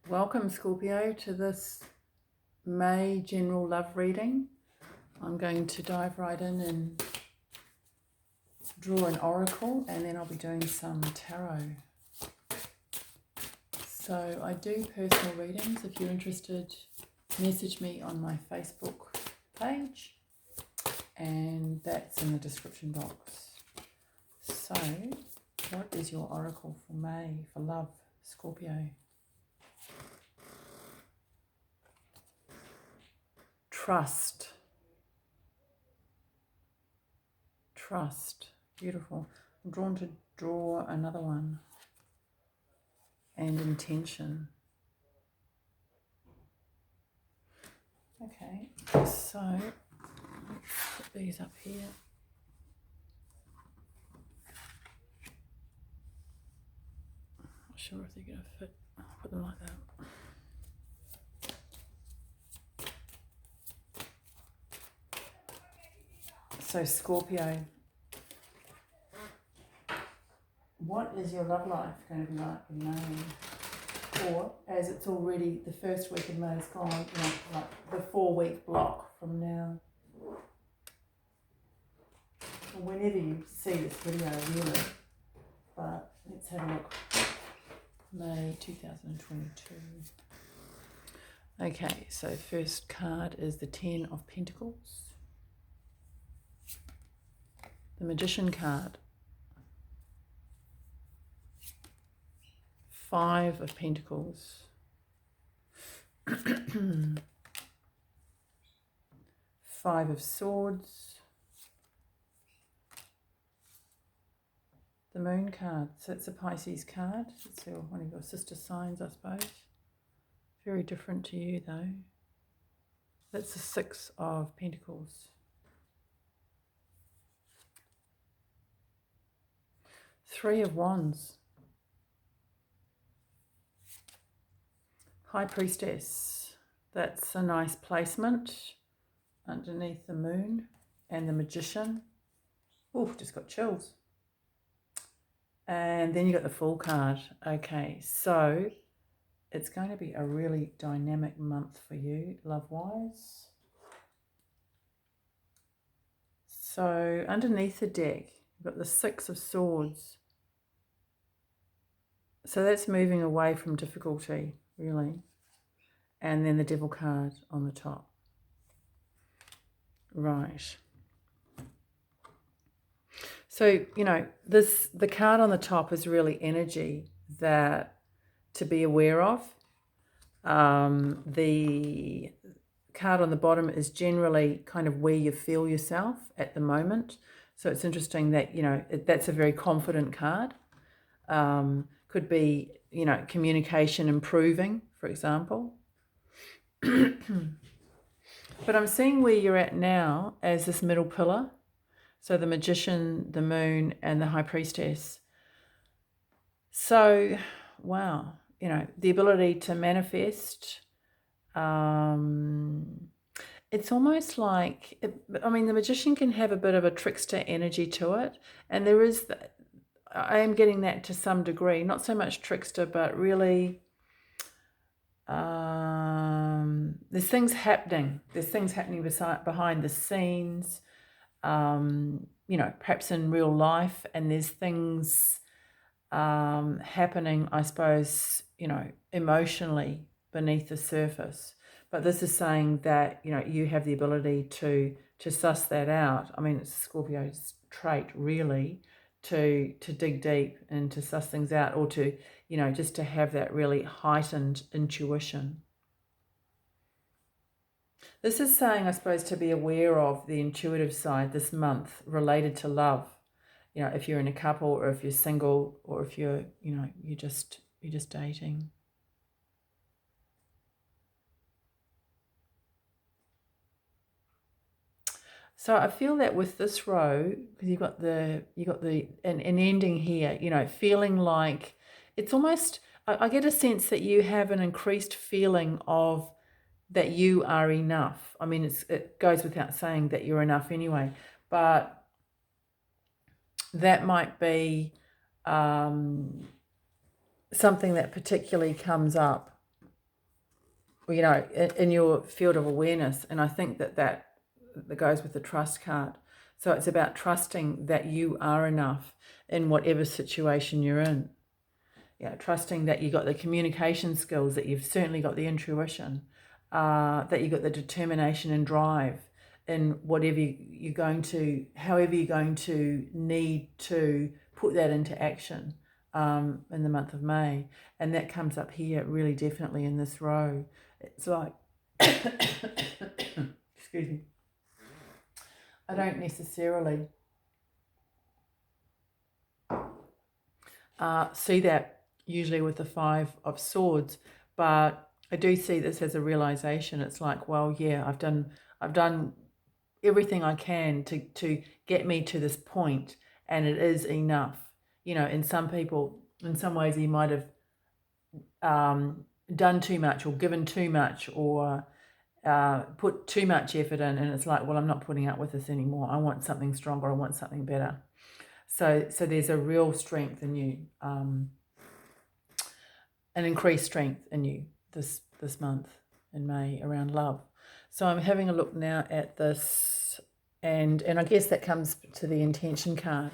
Welcome, Scorpio, to this May general love reading. I'm going to dive right in and draw an oracle, and then I'll be doing some tarot. So I do personal readings. If you're interested, message me on my Facebook page, and that's in the description box. So, what is your oracle for May for love, Scorpio? Trust. Trust. Beautiful. I'm drawn to draw another one. And intention. Okay, so let's put these up here. Not sure if they're going to fit. I'll put them like that. So Scorpio, what is your love life going to be like in May? Or, as it's already, the first week in May is gone, like the 4-week block from now. Or whenever you see this video, really. But let's have a look. May 2022. Okay, so first card is the 10 of Pentacles. The Magician card. 5 of Pentacles. 5 of Swords. The Moon card. So it's a Pisces card. It's one of your sister signs, I suppose. Very different to you, though. That's the 6 of Pentacles. 3 of Wands. High Priestess. That's a nice placement underneath the Moon. And the Magician. Oh, just got chills. And then you got the Fool card. Okay, so it's going to be a really dynamic month for you, love-wise. So underneath the deck, you've got the 6 of Swords. So that's moving away from difficulty, really. And then the Devil card on the top. Right. So, the card on the top is really energy that to be aware of. The card on the bottom is generally kind of where you feel yourself at the moment. So it's interesting that, that's a very confident card. Could be, communication improving, for example. But I'm seeing where you're at now as this middle pillar. So the Magician, the Moon, and the High Priestess. So, wow, the ability to manifest. It's almost like, the Magician can have a bit of a trickster energy to it. And there is, I am getting that to some degree, not so much trickster, but really, there's things happening. There's things happening behind the scenes. Perhaps in real life, and there's things happening, I suppose, emotionally beneath the surface. But this is saying that, you have the ability to suss that out. It's Scorpio's trait, really, to dig deep and to suss things out, or to, just to have that really heightened intuition. This is saying, I suppose, to be aware of the intuitive side this month related to love. If you're in a couple, or if you're single, or if you're, you're just dating. So I feel that with this row, because you got an ending here, feeling like it's almost, I get a sense that you have an increased feeling of that you are enough. It goes without saying that you're enough anyway, but that might be something that particularly comes up you know, in your field of awareness. And I think that goes with the trust card. So it's about trusting that you are enough in whatever situation you're in. Yeah, trusting that you got the communication skills, that you've certainly got the intuition, that you got the determination and drive in whatever you're going to, however you're going to need to put that into action in the month of May. And that comes up here really definitely in this row. It's like, excuse me, I don't necessarily see that usually with the Five of Swords, but I do see this as a realization. It's like, well, yeah, I've done everything I can to get me to this point, and it is enough. You know, in some people, in some ways, you might have done too much or given too much or put too much effort in, and it's like, well, I'm not putting up with this anymore. I want something stronger. I want something better. So there's a real strength in you, an increased strength in you this month in May around love. So I'm having a look now at this, and I guess that comes to the intention card,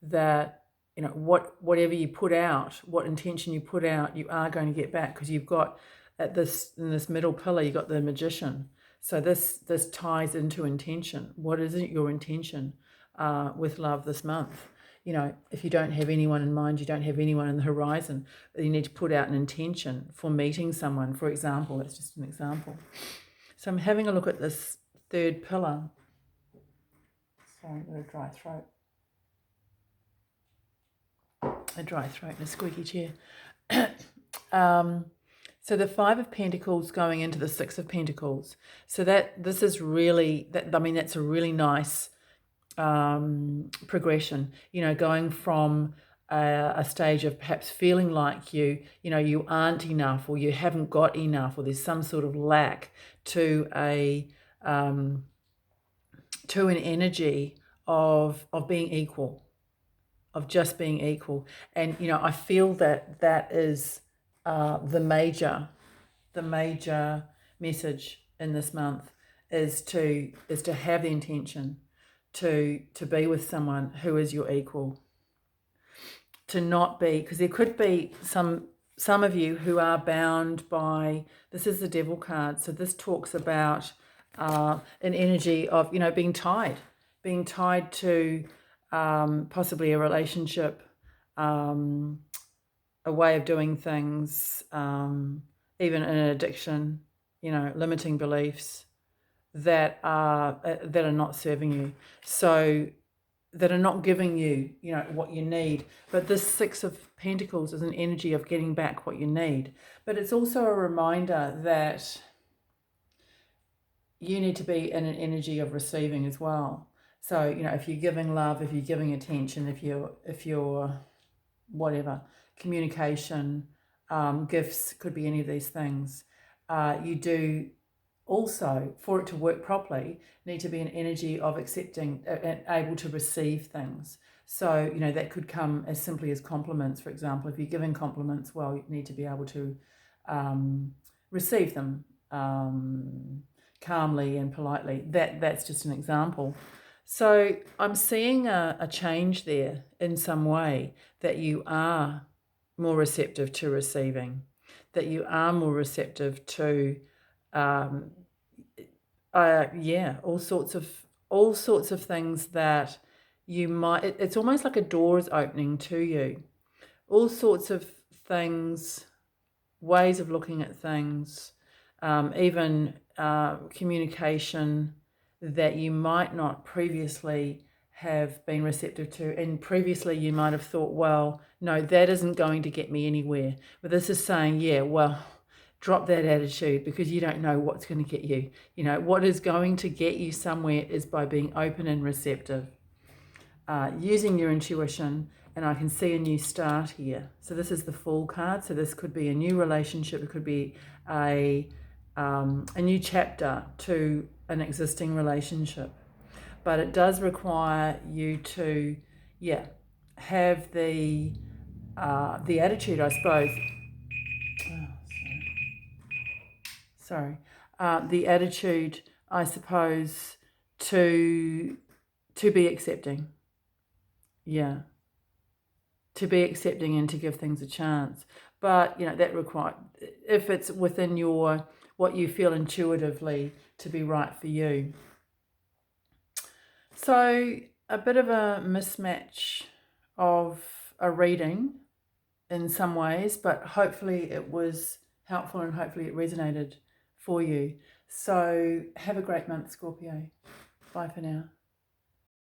that, you know, whatever you put out, what intention you put out, you are going to get back, because you've got in this middle pillar, you've got the Magician. So this ties into intention. What is it, your intention with love this month? You know, if you don't have anyone in mind, you don't have anyone in the horizon, you need to put out an intention for meeting someone, for example. That's just an example. So I'm having a look at this third pillar. Sorry, I've got a dry throat. A dry throat and a squeaky chair. So the Five of Pentacles going into the Six of Pentacles. So this is really, that's a really nice progression, you know, going from a stage of perhaps feeling like you aren't enough, or you haven't got enough, or there's some sort of lack, to an energy of being equal, of just being equal. And, you know, I feel that is the major message in this month, is to have the intention to be with someone who is your equal, to not be, because there could be some of you who are bound by, this is the Devil card, so this talks about an energy of, you know, being tied to possibly a relationship, a way of doing things, even an addiction, you know, limiting beliefs that are not serving you, so that are not giving you, you know, what you need. But this Six of Pentacles is an energy of getting back what you need. But it's also a reminder that you need to be in an energy of receiving as well. So, you know, if you're giving love, if you're giving attention, if you're whatever, communication, gifts, could be any of these things, you do also, for it to work properly, need to be an energy of accepting and able to receive things. So, you know, that could come as simply as compliments, for example. If you're giving compliments, well, you need to be able to receive them calmly and politely. That's just an example. So I'm seeing a change there in some way, that you are more receptive to receiving, that you are more receptive to all sorts of things that you might, it's almost like a door is opening to you. All sorts of things, ways of looking at things, even communication that you might not previously have been receptive to. And previously you might have thought, well, no, that isn't going to get me anywhere. But this is saying, yeah, well, drop that attitude, because you don't know what's going to get you. You know, what is going to get you somewhere is by being open and receptive, using your intuition. And I can see a new start here. So this is the Fool card. So this could be a new relationship. It could be a new chapter to an existing relationship. But it does require you to, have the attitude, I suppose. the attitude, I suppose, to be accepting. Yeah. To be accepting and to give things a chance. But, that requires, if it's within what you feel intuitively to be right for you. So, a bit of a mismatch of a reading in some ways, but hopefully it was helpful and hopefully it resonated for you. So, have a great month, Scorpio. Bye for now.